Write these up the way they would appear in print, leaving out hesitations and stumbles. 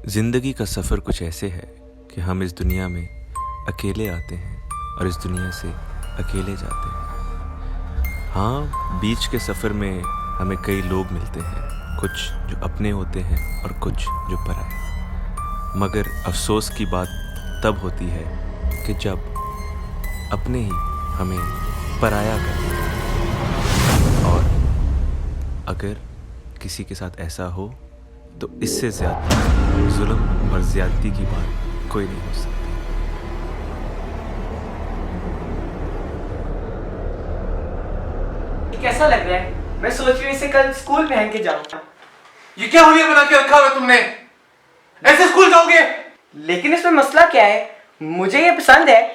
ज़िंदगी का सफ़र कुछ ऐसे है कि हम इस दुनिया में अकेले आते हैं और इस दुनिया से अकेले जाते हैं। हाँ, बीच के सफ़र में हमें कई लोग मिलते हैं, कुछ जो अपने होते हैं और कुछ जो पराए। मगर अफसोस की बात तब होती है कि जब अपने ही हमें पराया कर देते हैं। और अगर किसी के साथ ऐसा हो तो इससे ज़्यादा जुल्म और ज़्यादती की बात कोई नहीं हो सकती। कैसा लग रहा है? मैं सोच रही हूँ इसे कल स्कूल पहन के जाऊँ। ये क्या हुलिया बना के रखा हुआ है तुमने? ऐसे स्कूल जाओगे? लेकिन इसमें मसला क्या है? मुझे ये पसंद है।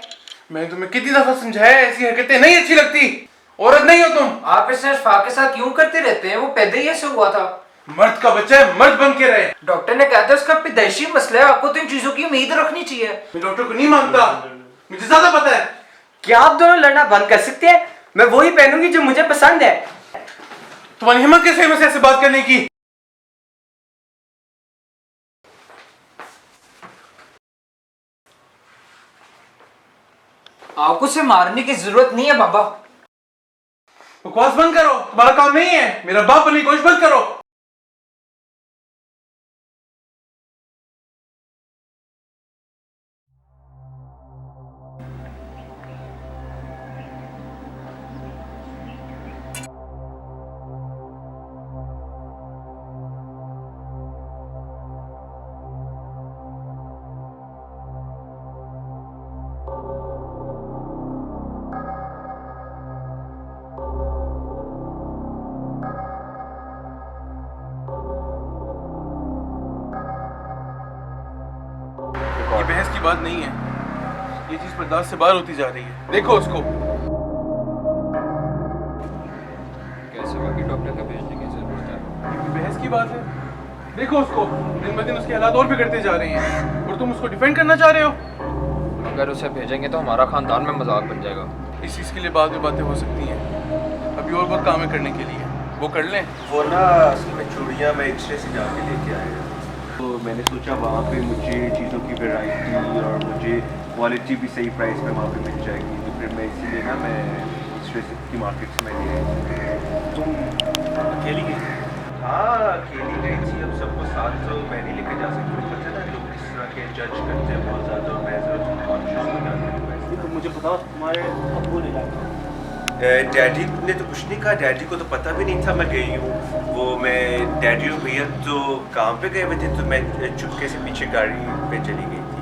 मैंने तुम्हें कितनी दफा समझाया, ऐसी हरकतें नहीं अच्छी लगती। औरत नहीं हो तुम। आप इस इरफान के साथ क्यों करते रहते हैं? वो पैदा ही ऐसे हुआ था। मर्द का बच्चा है, मर्द बन के रहे। डॉक्टर ने कहा था उसका पैदाइशी मसला है, आपको तो इन चीजों की उम्मीद रखनी चाहिए। मैं डॉक्टर को नहीं मानता, मुझे ज्यादा पता है। क्या आप दोनों लड़ना बंद कर सकते हैं? मैं वही पहनूंगी जो मुझे पसंद है। तुम्हारी हिम्मत कैसे है मुझसे ऐसे बात करने की? आपको उसे मारने की जरूरत नहीं है बाबा। बकवास बंद करो, तुम्हारा काम नहीं है। मेरा बाप बनने की कोशिश मत करो। ये बहस की बात नहीं है, ये चीज बर्दाश्त से बाहर होती जा रही है। देखो उसको। कैसे बाकी डॉक्टर का भेजने की जरूरत है? ये बहस की बात है। देखो उसको, दिन ब दिन उसके हालात और बिगड़ते जा रहे हैं और तुम उसको डिफेंड करना चाह रहे हो। अगर उसे भेजेंगे तो हमारा खानदान में मजाक बन जाएगा। इस चीज के लिए बाद में बातें हो सकती हैं, अभी और बहुत काम है करने के लिए, वो कर लें। वो ना असल में चूड़ियाँ मैं एक्सरे से जाके लेके आया, तो मैंने सोचा वहाँ पे मुझे चीज़ों की वैरायटी और मुझे क्वालिटी भी सही प्राइस पे वहाँ पे मिल जाएगी, तो फिर मैं इसीलिए ना मैं एक्सरे की मार्केट से मैं ले आई। तुम अकेली गई? हाँ अकेली गई थी। अब सबको साथ तो मैं नहीं लेके जा सकती, पता ना लोग किस तरह के जज करते हैं बहुत ज़्यादा। मैं ज़रा कॉन्शियस हो जाती हूँ। तो मुझे बताओ तुम्हारे अब्बू ने लाया? डैडी ने तो कुछ नहीं कहा, डैडी को तो पता भी नहीं था मैं गई हूँ। वो मैं डैडी और भैया तो काम पे गए हुए थे, तो मैं चुपके से पीछे गाड़ी पे चली गई थी।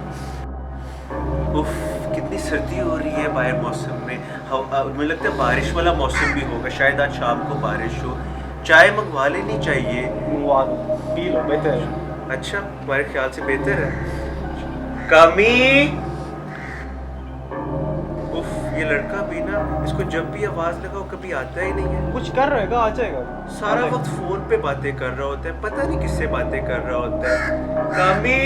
उफ कितनी सर्दी हो रही है बाहर मौसम में। मुझे लगता है बारिश वाला मौसम भी होगा, शायद आज शाम को बारिश हो। चाय मंगवा लेनी चाहिए। मंगवा दो, पी लो, बेहतर है। अच्छा तुम्हारे ख्याल से बेहतर है? कामी, ये लड़का भी ना, इसको जब भी आवाज लगाओ कभी आता ही नहीं है। कुछ कर रहेगा, आ जाएगा। सारा वक्त फोन पे बातें कर रहा होता है, पता नहीं किससे बातें कर रहा होता है। कामी,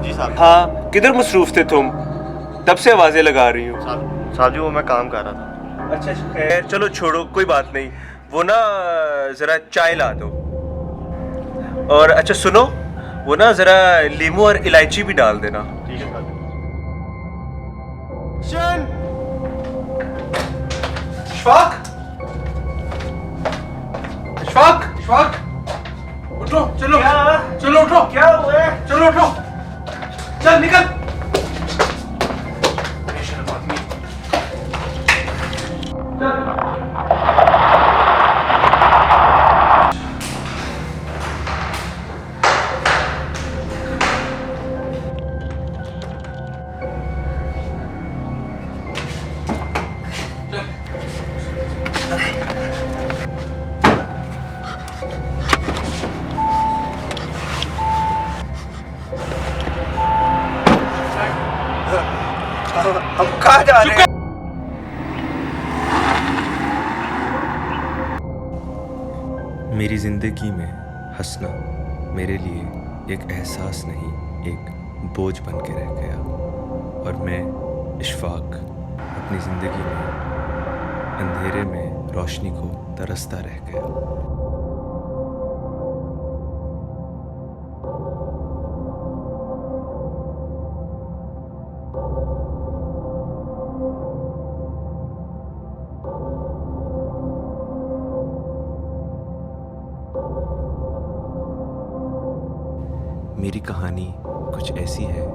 जी साहब। हाँ किधर मसरूफ थे तुम? तब से आवाजें लगा रही हूँ। साहब जी वो मैं काम कर रहा था। अच्छा खैर चलो छोड़ो, कोई बात नहीं। वो ना जरा चाय ला दो। और अच्छा सुनो, वो ना जरा लीमू और इलायची भी डाल देना। ठीक है साहब। इशफाक, इशफाक, इशफाक, उठो, चलो। चलो उठो। क्या हुआ है? चलो उठो, चल निकल। बेशर्म आदमी। हम कहाँ जा रहे हैं? मेरी ज़िंदगी में हंसना मेरे लिए एक एहसास नहीं, एक बोझ बन के रह गया। और मैं इशफाक अपनी ज़िंदगी में अंधेरे में रोशनी को तरसता रह गया। मेरी कहानी कुछ ऐसी है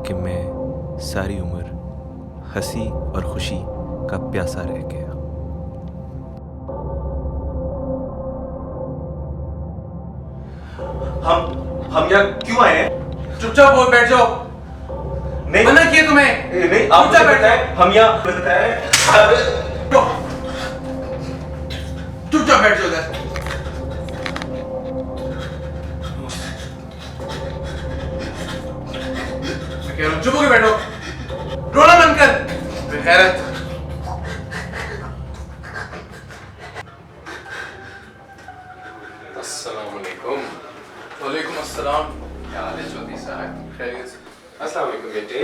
कि मैं सारी उम्र हंसी और खुशी का प्यासा रह गया। हम यहाँ क्यों आए हैं? चुपचाप बोल बैठ जाओ। नहीं मना किया तुम्हें। नहीं, आप चुपचाप मुझे बैठ बताएं, हम यहाँ बताएं। चुपचाप बैठ जाओ इधर। मैं कह रहा हूँ चुप होके बैठो। रोना बंद कर। बेगैरत। अस्सलाम वालेकुम। वालेकुम अस्सलाम। क्या हाल है चौधरी साहब? खैरियत से? अस्सलाम वालेकुम बेटे।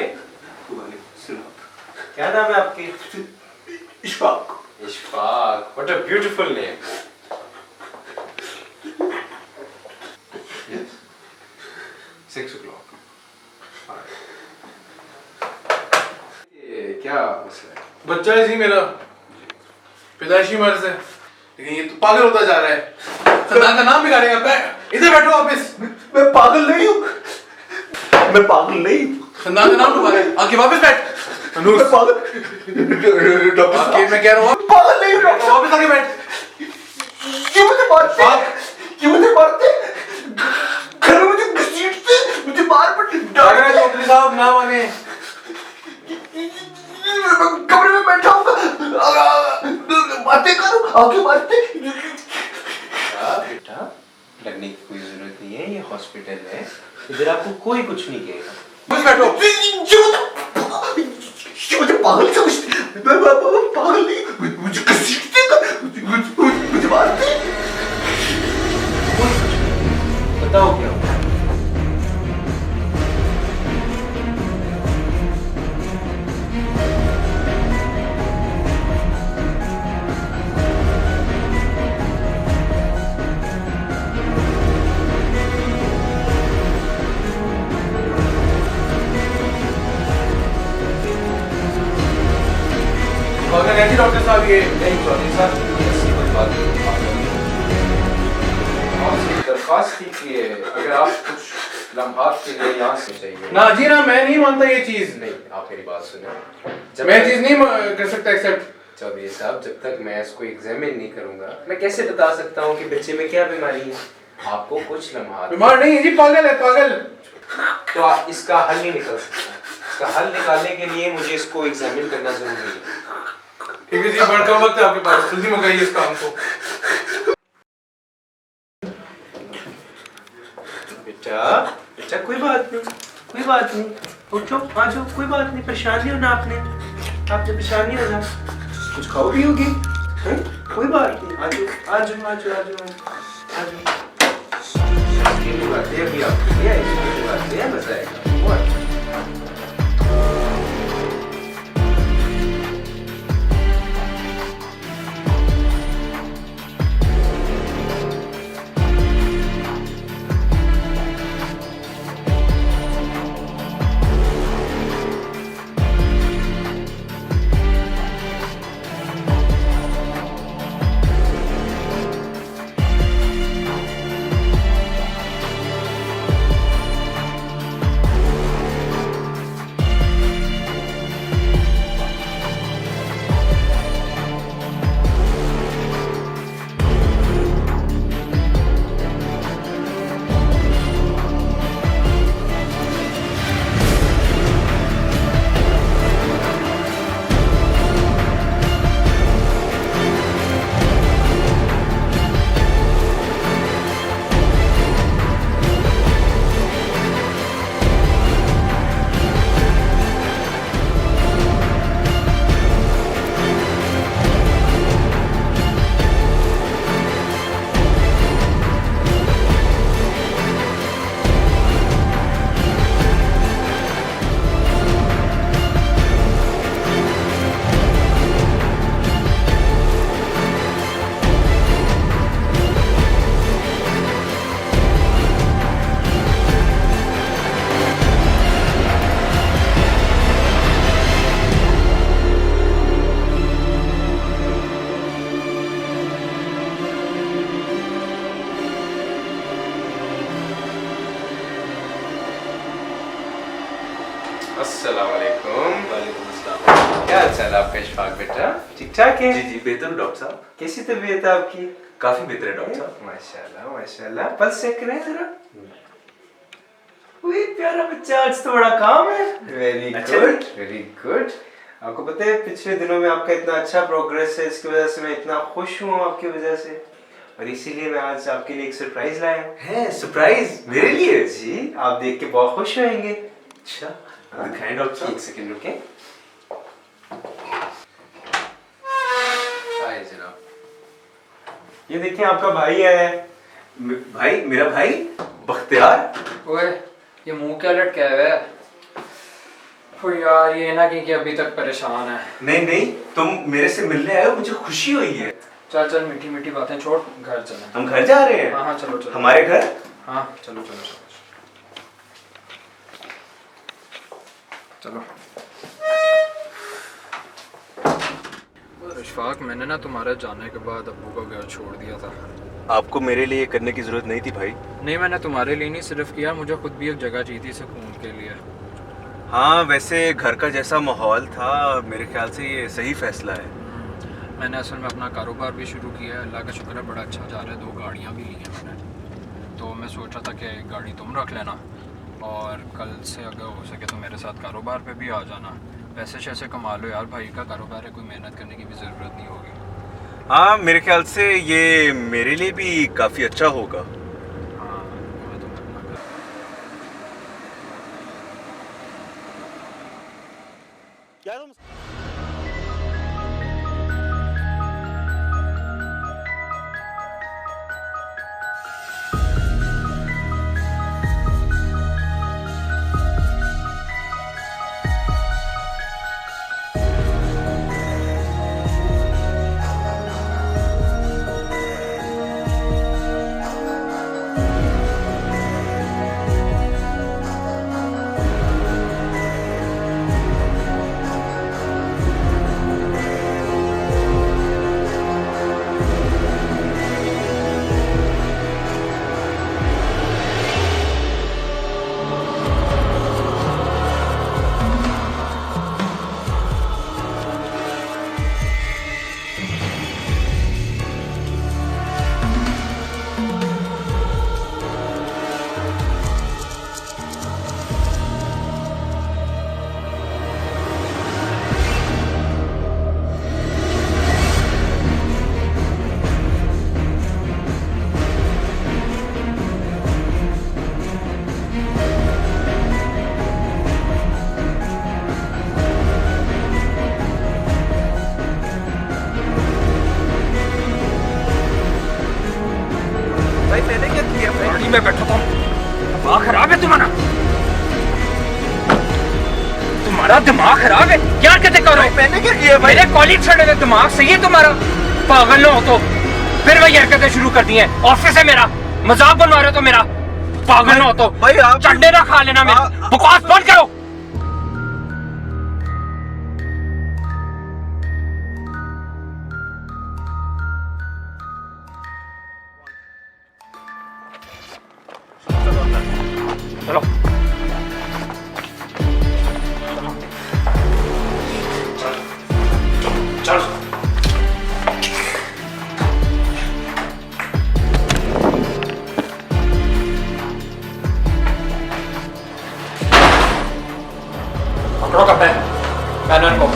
क्या नाम है आपकी? Ishfaq. Ishfaq, what a beautiful name. Yes. 6 o'clock. Alright. ये क्या मसला है? बच्चा है जी मेरा, पैदाइशी मर्ज है, लेकिन ये तो पागल होता जा रहा है। खानदान का नाम बिगाड़ेगा। बैठ इधर बैठो वापस। मैं पागल नहीं हूँ। मैं पागल नहीं हूँ। खानदान का नाम डुबा रहे। आके वापस बैठ। अनूस, मैं पागल डॉक्टर आके साहब, मैं कह रहा हूँ पागल नहीं हूँ डॉक्टर साहब। वापस आके बैठ। ये मुझे मारते हैं। ये मुझे मारते हैं। घर में मुझे घसीटते हैं, मुझे मार पड़ती है। अगर चौधरी साहब ना माने कमरे में बैठा हूँ, बातें करूँ, आगे मारते। बेटा, डरने की कोई जरूरत नहीं है, ये हॉस्पिटल है, इधर आपको कोई कुछ नहीं कहेगा। बस बैठो। ये मुझे पागल समझते। मैं पागल नहीं, मुझे घसीटते, मुझे मारते। बताओ क्या हुआ? अगर ऐसी डॉक्टर साहब ये नहीं चौधरी साहब, ऐसी कोई बात नहीं। आपसे दरख्वास्त थी कि अगर आप कुछ लम्हात के लिए यहाँ से चाहिए। ना जी ना, मैं नहीं मानता ये चीज। नहीं, आप मेरी बात सुने। मैं चीज नहीं कर सकता एक्सेप्ट। चौधरी साहब, जब तक मैं इसको एग्जामिन नहीं करूंगा मैं कैसे बता सकता हूँ कि बच्चे में क्या बीमारी है। आपको कुछ लम्हात बीमार नहीं है जी, पागल है, पागल। तो इसका हल नहीं निकल सकता। इसका हल निकालने के लिए मुझे इसको एग्जामिन करना जरूरी है। ठीक है जी, बड़ा वक्त है आपके पास, जल्दी मुकाइए इस काम को। बेटा, बेटा कोई बात नहीं, कोई बात नहीं, उठो, आ जाओ, कोई बात नहीं, परेशान नहीं होना आपने परेशान नहीं होना। कुछ खाओ पियोगे? हैं? कोई बात नहीं, आ जाओ, आ जाओ, आ जाओ, आ जाओ, आ जाओ। ये बातें अभी आपके लिए ऐसी बातें हैं, बताएगा। अच्छा, ठीक ठाक है। जी बेहतर हूँ डॉक्टर साहब। कैसी तबीयत है आपकी? काफी बेहतर है डॉक्टर साहब। माशाल्लाह माशाल्लाह। पल्स चेक करें जरा। वही प्यारा बच्चा, आज तो बड़ा काम है। वेरी अच्छा गुड वेरी गुड। आपको पता है पिछले दिनों में आपका इतना अच्छा प्रोग्रेस है, इसकी वजह से मैं इतना खुश हूँ आपकी वजह से, और इसीलिए मैं आज आपके लिए एक सरप्राइज लाया हूँ। है सरप्राइज मेरे लिए? जी, आप देख के बहुत खुश होंगे। अच्छा दिखाएं डॉक्टर साहब। एक सेकंड रुकें। आए जनाब। ये देखिए आपका भाई आया है। भाई, मेरा भाई बख्तियार। ओए ये मुंह क्या लटका है? ओ यार ये ना कि अभी तक परेशान है। नहीं तुम मेरे से मिलने आए हो, मुझे खुशी हुई है। चल चल मीठी मीठी बातें छोड़, घर चलें। हम घर जा रहे हैं? हाँ चलो चलो। हमारे घर? हाँ चलो चलो चलो चलो। इशफाक, मैंने ना तुम्हारे जाने के बाद अब्बू का घर छोड़ दिया था। आपको मेरे लिए करने की जरूरत नहीं थी भाई। नहीं, मैंने तुम्हारे लिए नहीं सिर्फ किया, मुझे खुद भी एक जगह चाहिए थी सुकून के लिए। हाँ वैसे घर का जैसा माहौल था, मेरे ख्याल से ये सही फैसला है। मैंने असल में अपना कारोबार भी शुरू किया है, अल्लाह का शुक्र है बड़ा अच्छा जा रहा है। 2 गाड़ियाँ भी ली हैं मैंने, तो मैं सोच रहा था कि एक गाड़ी तुम रख लेना और कल से अगर हो सके तो मेरे साथ कारोबार पे भी आ जाना। पैसे शैसे कमा लो यार, भाई का कारोबार है, कोई मेहनत करने की भी ज़रूरत नहीं होगी। हाँ मेरे ख्याल से ये मेरे लिए भी काफ़ी अच्छा होगा। हाँ मैं तुम्हें अपना घर भाई मैंने क्या किया? गाड़ी में बैठा था। दिमाग खराब है तुम्हारा? तुम्हारा दिमाग खराब है? क्या कहते करो? मैंने क्या किया भाई? मेरे कॉलेज छड़े हुए दिमाग सही है तुम्हारा? पागल ना हो तो फिर वही हरकतें शुरू कर दी हैं। ऑफिस है मेरा, मजाक बनवा रहे हो तो मेरा। पागल ना हो तो भाई आप चंडे ना खा लेना मेरा। बकवास बंद करो। चलो चलो पकड़ो कपड़े, पहनो इनको।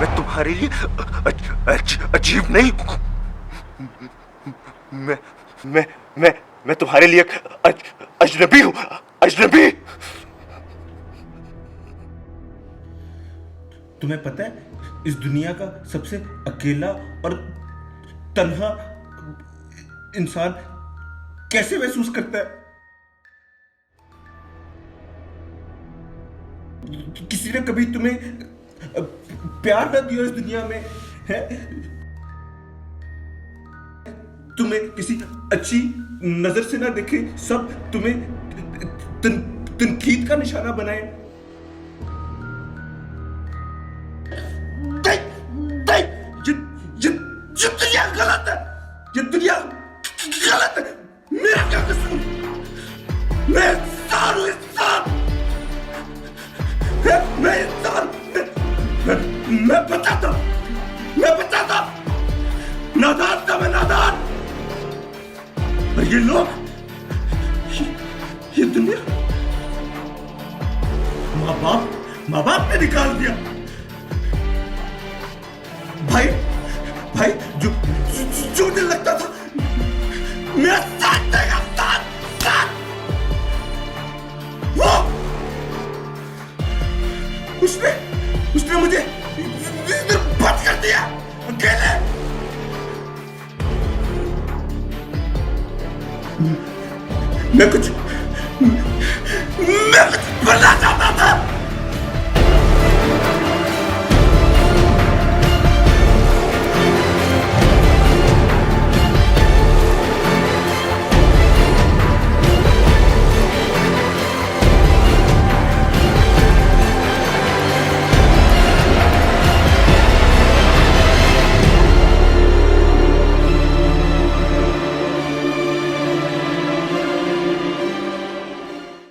मैं तुम्हारे लिए अजीब नहीं हूँ। मैं तुम्हारे लिए अजनबी हूँ, अजनबी। तुम्हें पता है इस दुनिया का सबसे अकेला और तन्हा इंसान कैसे महसूस करता है? किसी ने कभी तुम्हें प्यार ना दिया इस दुनिया में है? तुम्हें किसी अच्छी नजर से ना देखे, सब तुम्हें तनकीद का निशाना बनाए। ये दुनिया गलत है, ये दुनिया गलत है। मेरा क्या कसूर? मैं इंसान हूं, इंसान। मैं इंसान, मैं बताता नादान था, मैं नादान। और ये लोग, ये दुनिया माँ बाप ने निकाल दिया। भाई जो दिल लगता था मेरा साथ देगा, साथ। वो उसने मुझे बंद कर दिया अकेले। मैं कुछ बनना चाहता